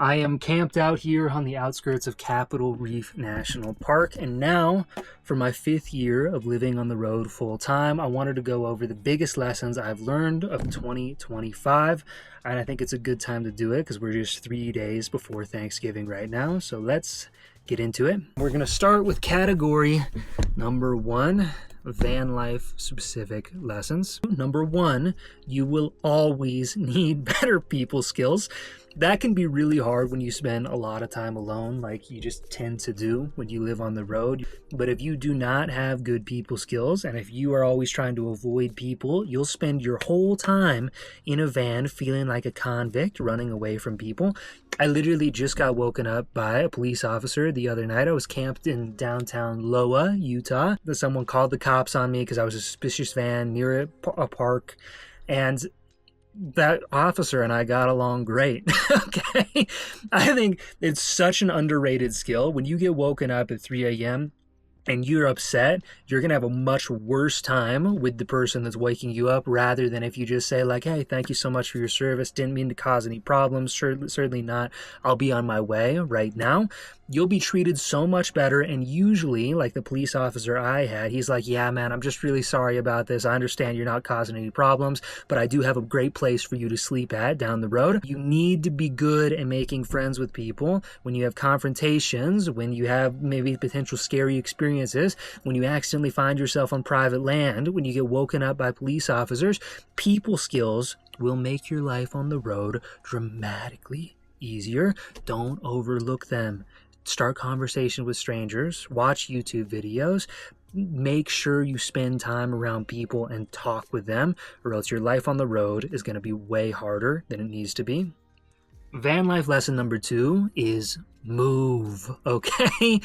I am camped out here on the outskirts of Capitol Reef National Park, and now, for my 5th year of living on the road full time, I wanted to go over the biggest lessons I've learned of 2025, and I think it's a good time to do it because we're just 3 days before Thanksgiving right now, so let's get into it. We're going to start with category number 1. Van life specific lessons. Number 1, you will always need better people skills. That can be really hard when you spend a lot of time alone, like you just tend to do when you live on the road. But if you do not have good people skills, and if you are always trying to avoid people, you'll spend your whole time in a van feeling like a convict running away from people. I literally just got woken up by a police officer the other night. I was camped in downtown Loa, Utah. Someone called the cops on me because I was a suspicious van near a park, and that officer and I got along great. Okay, I think it's such an underrated skill. When you get woken up at 3 a.m. and you're upset, you're going to have a much worse time with the person that's waking you up rather than if you just say like, hey, thank you so much for your service. Didn't mean to cause any problems. Certainly not. I'll be on my way right now. You'll be treated so much better. And usually, like the police officer I had, he's like, yeah, man, I'm just really sorry about this. I understand you're not causing any problems, but I do have a great place for you to sleep at down the road. You need to be good at making friends with people. When you have confrontations, when you have maybe potential scary experiences, when you accidentally find yourself on private land, when you get woken up by police officers, people skills will make your life on the road dramatically easier. Don't overlook them. Start conversation with strangers, watch YouTube videos, make sure you spend time around people and talk with them, or else your life on the road is going to be way harder than it needs to be. Van life lesson number 2 is move, okay?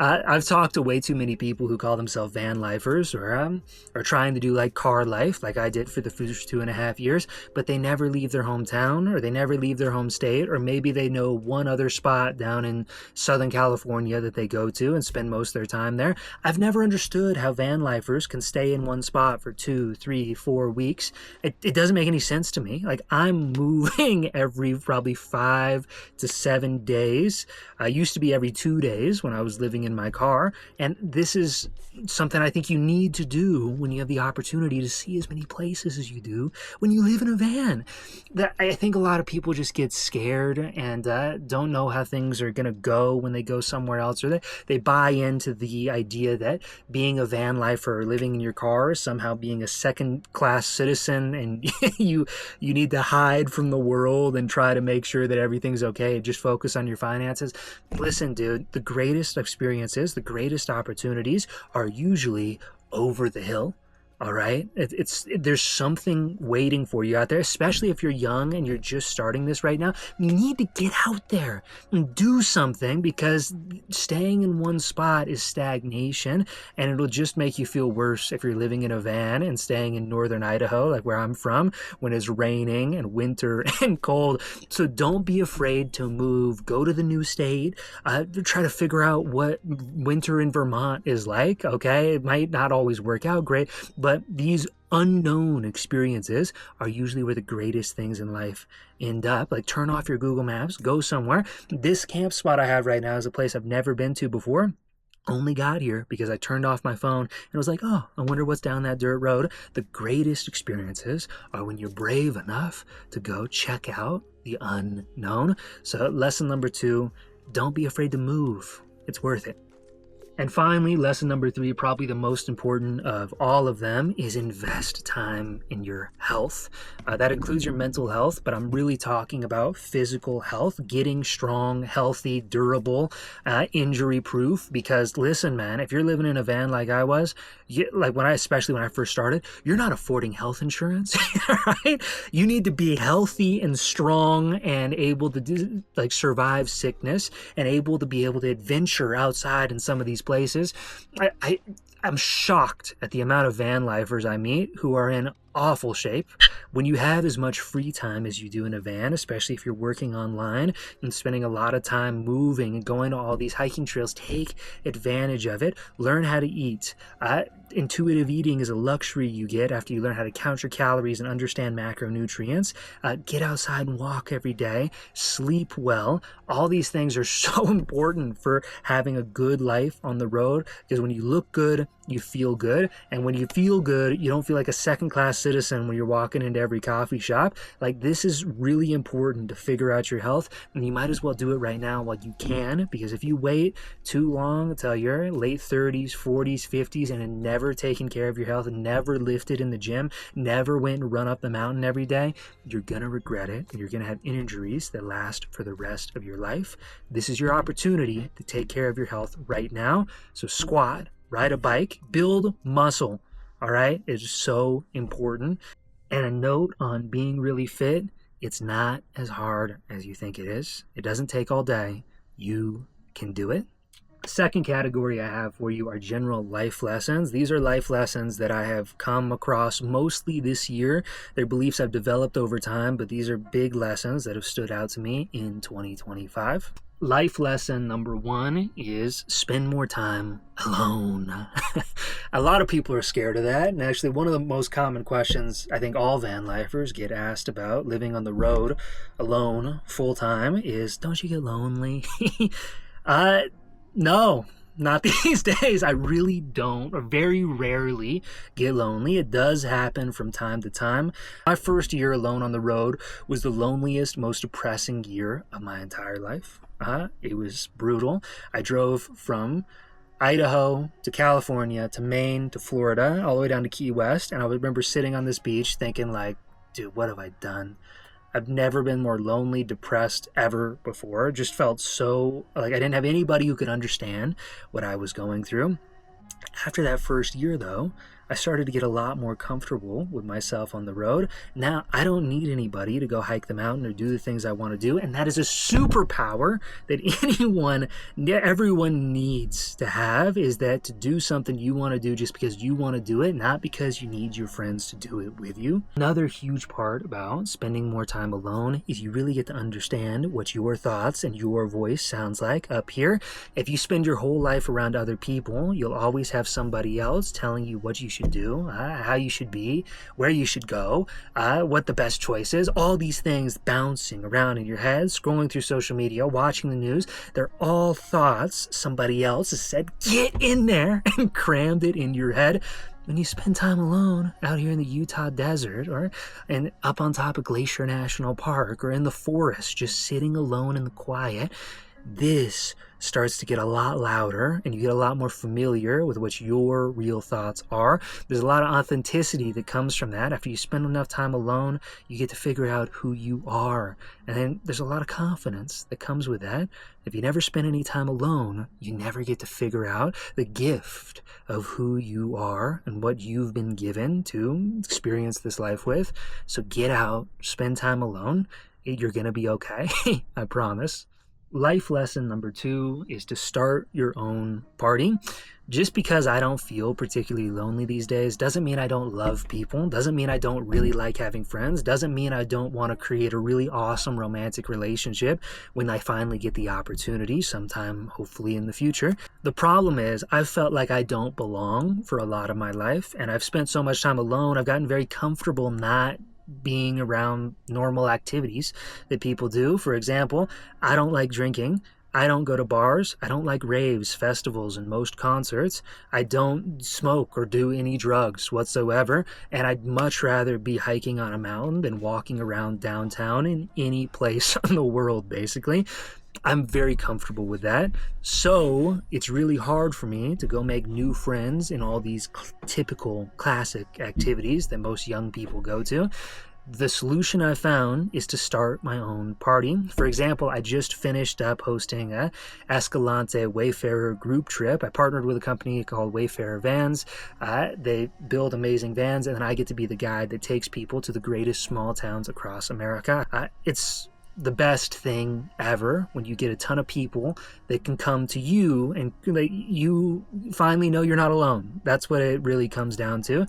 I've talked to way too many people who call themselves van lifers or are trying to do like car life like I did for the first 2.5 years, but they never leave their hometown or they never leave their home state, or maybe they know one other spot down in Southern California that they go to and spend most of their time there. I've never understood how van lifers can stay in one spot for 2, 3, 4 weeks. It doesn't make any sense to me. Like, I'm moving every probably 5 to 7 days. I used to be every 2 days when I was living in my car, and this is something I think you need to do when you have the opportunity to see as many places as you do when you live in a van. That I think a lot of people just get scared and don't know how things are going to go when they go somewhere else, or they buy into the idea that being a van lifer or living in your car is somehow being a second-class citizen, and you need to hide from the world and try to make sure that everything's okay. Just focus on your finances. Listen, dude, the greatest experiences, the greatest opportunities are usually over the hill. All right, there's something waiting for you out there, especially if you're young and you're just starting this right now. You need to get out there and do something, because staying in one spot is stagnation, and it'll just make you feel worse if you're living in a van and staying in northern Idaho, like where I'm from, when it's raining and winter and cold. So don't be afraid to move. Go to the new state. Try to figure out what winter in Vermont is like. Okay, it might not always work out great, but these unknown experiences are usually where the greatest things in life end up. Like, turn off your Google Maps, go somewhere. This camp spot I have right now is a place I've never been to before. Only got here because I turned off my phone and was like, oh, I wonder what's down that dirt road. The greatest experiences are when you're brave enough to go check out the unknown. So lesson number 2, don't be afraid to move. It's worth it. And finally, lesson number 3, probably the most important of all of them, is invest time in your health. That includes your mental health, but I'm really talking about physical health, getting strong, healthy, durable, injury-proof. Because listen, man, if you're living in a van like I was, especially when I first started, you're not affording health insurance, right? You need to be healthy and strong and able to survive sickness and able to adventure outside in some of these places. I'm shocked at the amount of van lifers I meet who are in awful shape. When you have as much free time as you do in a van, especially if you're working online and spending a lot of time moving and going to all these hiking trails, take advantage of it. Learn how to eat. Intuitive eating is a luxury you get after you learn how to count your calories and understand macronutrients. Get outside and walk every day. Sleep well. All these things are so important for having a good life on the road, because when you look good, you feel good. And when you feel good, you don't feel like a second-class citizen when you're walking into every coffee shop. Like, this is really important to figure out your health, and you might as well do it right now while you can, because if you wait too long until you're late 30s, 40s, 50s, and never taken care of your health, and never lifted in the gym, never went and run up the mountain every day, you're gonna regret it, and you're gonna have injuries that last for the rest of your life. This is your opportunity to take care of your health right now. So squat, ride a bike, build muscle. All right, it's so important. And a note on being really fit: it's not as hard as you think it is. It doesn't take all day. You can do it. Second category I have for you are general life lessons. These are life lessons that I have come across mostly this year. They're beliefs I've developed over time, but these are big lessons that have stood out to me in 2025. Life lesson number one is spend more time alone. A lot of people are scared of that, and actually one of the most common questions I think all van lifers get asked about living on the road alone full time is, don't you get lonely? No, not these days. I really don't, or very rarely, get lonely. It does happen from time to time. My first year alone on the road was the loneliest, most depressing year of my entire life. It was brutal. I drove from Idaho to California to Maine to Florida, all the way down to Key West, and I remember sitting on this beach thinking, like, dude, what have I done? I've never been more lonely, depressed ever before. Just felt so like I didn't have anybody who could understand what I was going through. After that first year, though, I started to get a lot more comfortable with myself on the road. Now, I don't need anybody to go hike the mountain or do the things I want to do. And that is a superpower that everyone needs to have, is that to do something you want to do just because you want to do it, not because you need your friends to do it with you. Another huge part about spending more time alone is you really get to understand what your thoughts and your voice sounds like up here. If you spend your whole life around other people, you'll always have somebody else telling you what you should do, how you should be, where you should go, what the best choice is. All these things bouncing around in your head, scrolling through social media, watching the news, they're all thoughts somebody else has said, get in there, and crammed it in your head. When you spend time alone out here in the Utah desert, or up on top of Glacier National Park, or in the forest, just sitting alone in the quiet, this starts to get a lot louder, and you get a lot more familiar with what your real thoughts are. There's a lot of authenticity that comes from that. After you spend enough time alone, you get to figure out who you are. And then there's a lot of confidence that comes with that. If you never spend any time alone, you never get to figure out the gift of who you are and what you've been given to experience this life with. So get out, spend time alone. You're going to be okay. I promise. Life lesson number two is to start your own party. Just because I don't feel particularly lonely these days doesn't mean I don't love people, doesn't mean I don't really like having friends, doesn't mean I don't want to create a really awesome romantic relationship when I finally get the opportunity sometime, hopefully in the future. The problem is I've felt like I don't belong for a lot of my life, and I've spent so much time alone. I've gotten very comfortable not being around normal activities that people do. For example, I don't like drinking. I don't go to bars. I don't like raves, festivals, and most concerts. I don't smoke or do any drugs whatsoever. And I'd much rather be hiking on a mountain than walking around downtown in any place in the world, basically. I'm very comfortable with that. So it's really hard for me to go make new friends in all these typical classic activities that most young people go to. The solution I found is to start my own party. For example, I just finished up hosting a Escalante Wayfarer group trip. I partnered with a company called Wayfarer Vans. They build amazing vans, and then I get to be the guy that takes people to the greatest small towns across America. It's the best thing ever when you get a ton of people that can come to you and you finally know you're not alone. That's what it really comes down to.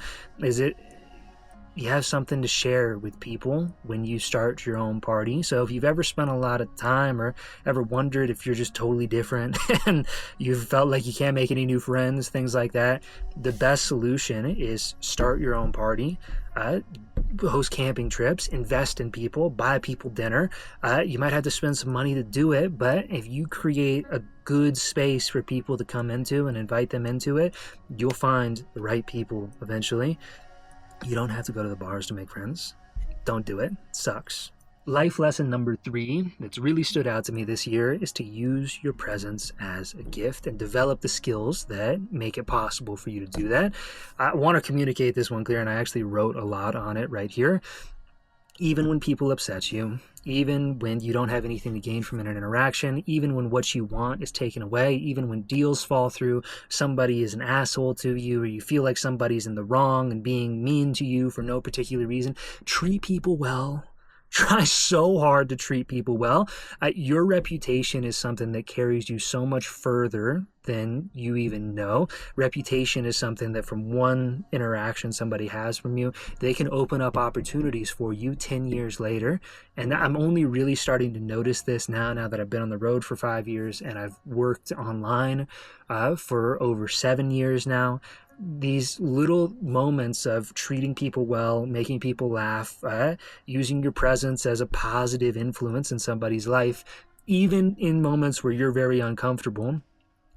you have something to share with people when you start your own party. So if you've ever spent a lot of time or ever wondered if you're just totally different and you've felt like you can't make any new friends, things like that, the best solution is start your own party. Host camping trips, invest in people, buy people dinner. You might have to spend some money to do it, but if you create a good space for people to come into and invite them into it, you'll find the right people eventually. You don't have to go to the bars to make friends. Don't do it. It sucks. Life lesson number 3 that's really stood out to me this year is to use your presence as a gift and develop the skills that make it possible for you to do that. I want to communicate this one clear, and I actually wrote a lot on it right here. Even when people upset you, even when you don't have anything to gain from an interaction, even when what you want is taken away, even when deals fall through, somebody is an asshole to you, or you feel like somebody's in the wrong and being mean to you for no particular reason, treat people well. Try so hard to treat people well. Your reputation is something that carries you so much further than you even know. Reputation is something that from one interaction somebody has from you, they can open up opportunities for you 10 years later. And I'm only really starting to notice this now that I've been on the road for 5 years and I've worked online for over 7 years now. These little moments of treating people well, making people laugh, using your presence as a positive influence in somebody's life, even in moments where you're very uncomfortable,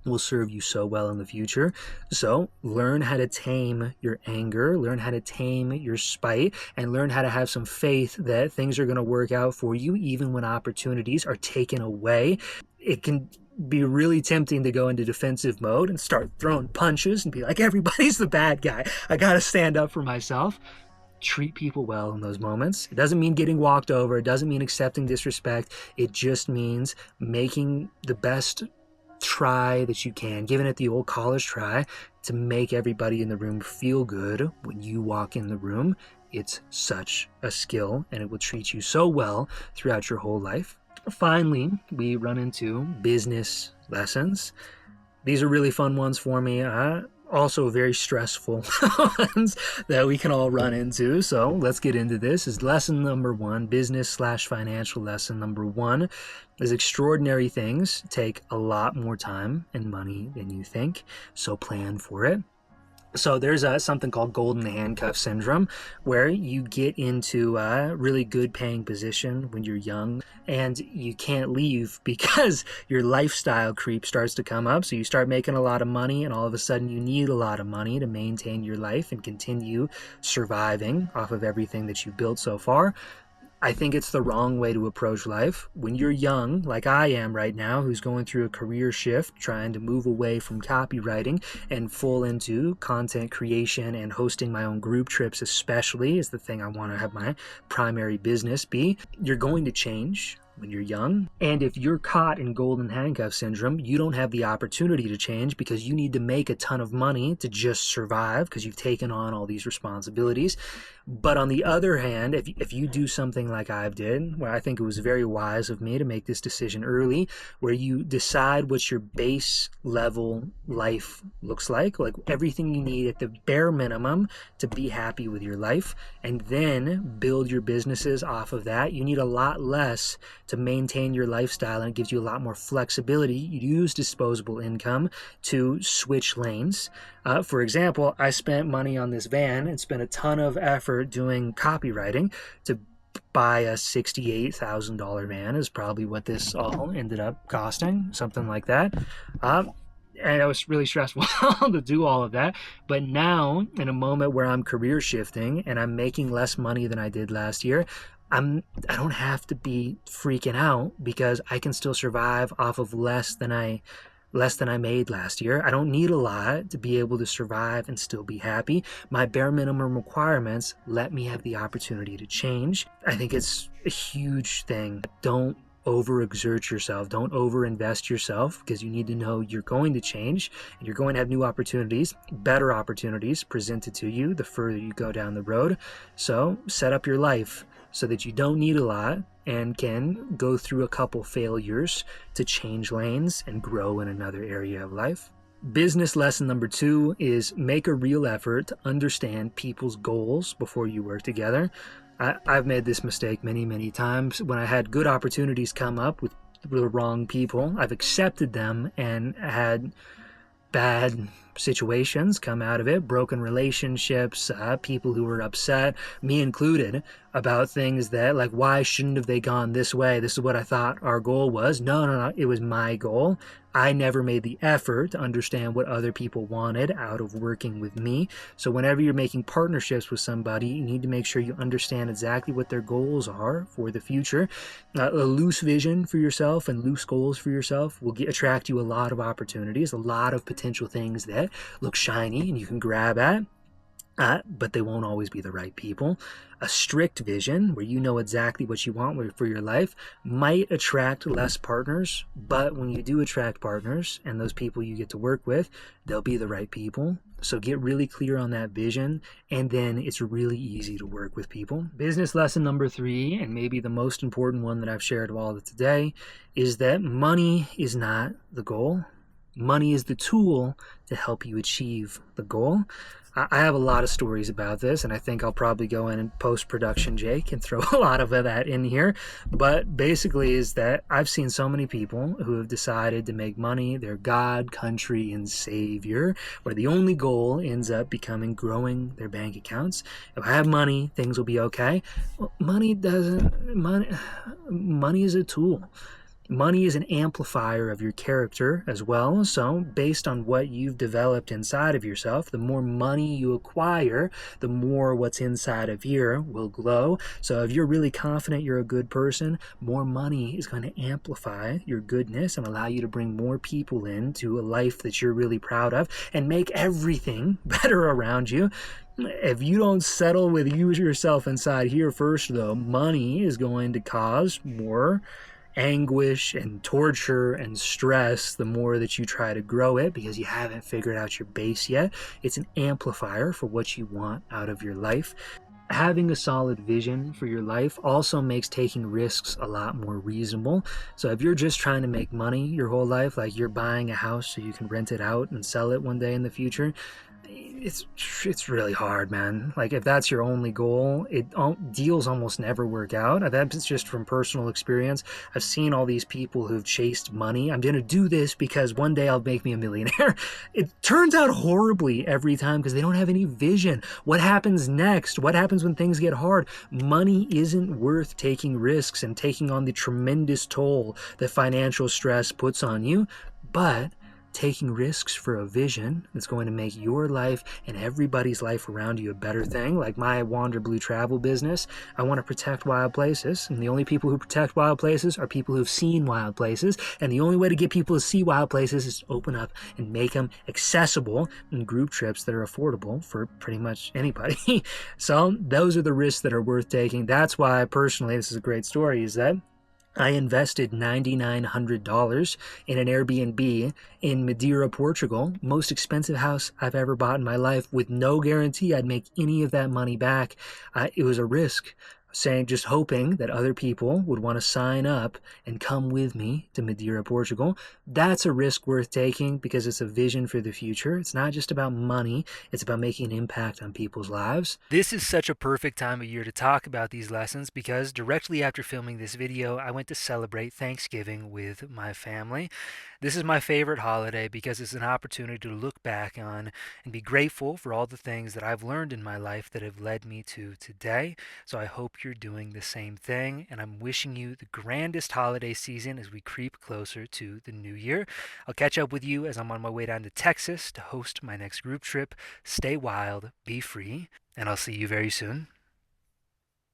will serve you so well in the future. So learn how to tame your anger, learn how to tame your spite, and learn how to have some faith that things are going to work out for you even when opportunities are taken away. It can be really tempting to go into defensive mode and start throwing punches and be like, everybody's the bad guy. I got to stand up for myself. Treat people well in those moments. It doesn't mean getting walked over. It doesn't mean accepting disrespect. It just means making the best try that you can, giving it the old college try to make everybody in the room feel good when you walk in the room. It's such a skill, and it will treat you so well throughout your whole life. Finally, we run into business lessons. These are really fun ones for me. Also very stressful ones that we can all run into. So let's get into this. Is lesson number 1, business/financial lesson number 1 is extraordinary things take a lot more time and money than you think. So plan for it. So there's something called golden handcuff syndrome, where you get into a really good paying position when you're young and you can't leave because your lifestyle creep starts to come up. So you start making a lot of money and all of a sudden you need a lot of money to maintain your life and continue surviving off of everything that you've built so far. I think it's the wrong way to approach life. When you're young, like I am right now, who's going through a career shift, trying to move away from copywriting and full into content creation and hosting my own group trips, especially, is the thing I want to have my primary business be. You're going to change when you're young. And if you're caught in golden handcuff syndrome, you don't have the opportunity to change because you need to make a ton of money to just survive because you've taken on all these responsibilities. But on the other hand, if you do something like I did, where I think it was very wise of me to make this decision early, where you decide what your base level life looks like everything you need at the bare minimum to be happy with your life, and then build your businesses off of that. You need a lot less to maintain your lifestyle, and it gives you a lot more flexibility. You use disposable income to switch lanes. For example, I spent money on this van and spent a ton of effort doing copywriting to buy a $68,000 van is probably what this all ended up costing, something like that. And it was really stressful to do all of that. But now, in a moment where I'm career shifting and I'm making less money than I did last year, I don't have to be freaking out because I can still survive off of less than I made last year. I don't need a lot to be able to survive and still be happy. My bare minimum requirements let me have the opportunity to change. I think it's a huge thing. Don't overexert yourself. Don't overinvest yourself, because you need to know you're going to change and you're going to have new opportunities, better opportunities presented to you the further you go down the road. So set up your life so that you don't need a lot and can go through a couple failures to change lanes and grow in another area of life. Business lesson number 2 is make a real effort to understand people's goals before you work together. I've made this mistake many, many times. When I had good opportunities come up with the wrong people, I've accepted them and had bad situations come out of it, broken relationships, people who were upset, me included, about things that, like, why shouldn't have they gone this way? This is what I thought our goal was. No, no, no, it was my goal. I never made the effort to understand what other people wanted out of working with me. So whenever you're making partnerships with somebody, you need to make sure you understand exactly what their goals are for the future. A loose vision for yourself and loose goals for yourself will attract you a lot of opportunities, a lot of potential things that look shiny and you can grab at. But they won't always be the right people. A strict vision, where you know exactly what you want for your life, might attract less partners, but when you do attract partners and those people you get to work with, they'll be the right people. So get really clear on that vision, and then it's really easy to work with people. Business lesson number 3, and maybe the most important one that I've shared of all of today, is that money is not the goal. Money is the tool to help you achieve the goal. I have a lot of stories about this, and I think I'll probably go in and post-production, Jake, and throw a lot of that in here. But basically is that I've seen so many people who have decided to make money their God, country, and savior, where the only goal ends up becoming growing their bank accounts. If I have money, things will be okay. Well, money is a tool. Money is an amplifier of your character as well. So based on what you've developed inside of yourself, the more money you acquire, the more what's inside of here will glow. So if you're really confident you're a good person, more money is going to amplify your goodness and allow you to bring more people into a life that you're really proud of and make everything better around you. If you don't settle with you yourself inside here first, though, money is going to cause more anguish and torture and stress the more that you try to grow it, because you haven't figured out your base yet. It's an amplifier for what you want out of your life. Having a solid vision for your life also makes taking risks a lot more reasonable. So if you're just trying to make money your whole life, like you're buying a house so you can rent it out and sell it one day in the future, it's really hard, man. Like, if that's your only goal, deals almost never work out. That's just from personal experience. I've seen all these people who've chased money. I'm gonna do this because one day I'll make me a millionaire. It turns out horribly every time because they don't have any vision. What happens next? What happens when things get hard? Money isn't worth taking risks and taking on the tremendous toll that financial stress puts on you, but taking risks for a vision that's going to make your life and everybody's life around you a better thing. Like my Wander Blue travel business, I want to protect wild places, and the only people who protect wild places are people who've seen wild places, and the only way to get people to see wild places is to open up and make them accessible in group trips that are affordable for pretty much anybody. So those are the risks that are worth taking. That's why personally, this is a great story, is that I invested $9,900 in an Airbnb in Madeira, Portugal, most expensive house I've ever bought in my life, with no guarantee I'd make any of that money back. It was a risk, just hoping that other people would want to sign up and come with me to Madeira, Portugal. That's a risk worth taking because it's a vision for the future. It's not just about money, it's about making an impact on people's lives. This is such a perfect time of year to talk about these lessons because directly after filming this video, I went to celebrate Thanksgiving with my family. This is my favorite holiday because it's an opportunity to look back on and be grateful for all the things that I've learned in my life that have led me to today. So I hope you're doing the same thing, and I'm wishing you the grandest holiday season as we creep closer to the new year. I'll catch up with you as I'm on my way down to Texas to host my next group trip. Stay wild, be free, and I'll see you very soon.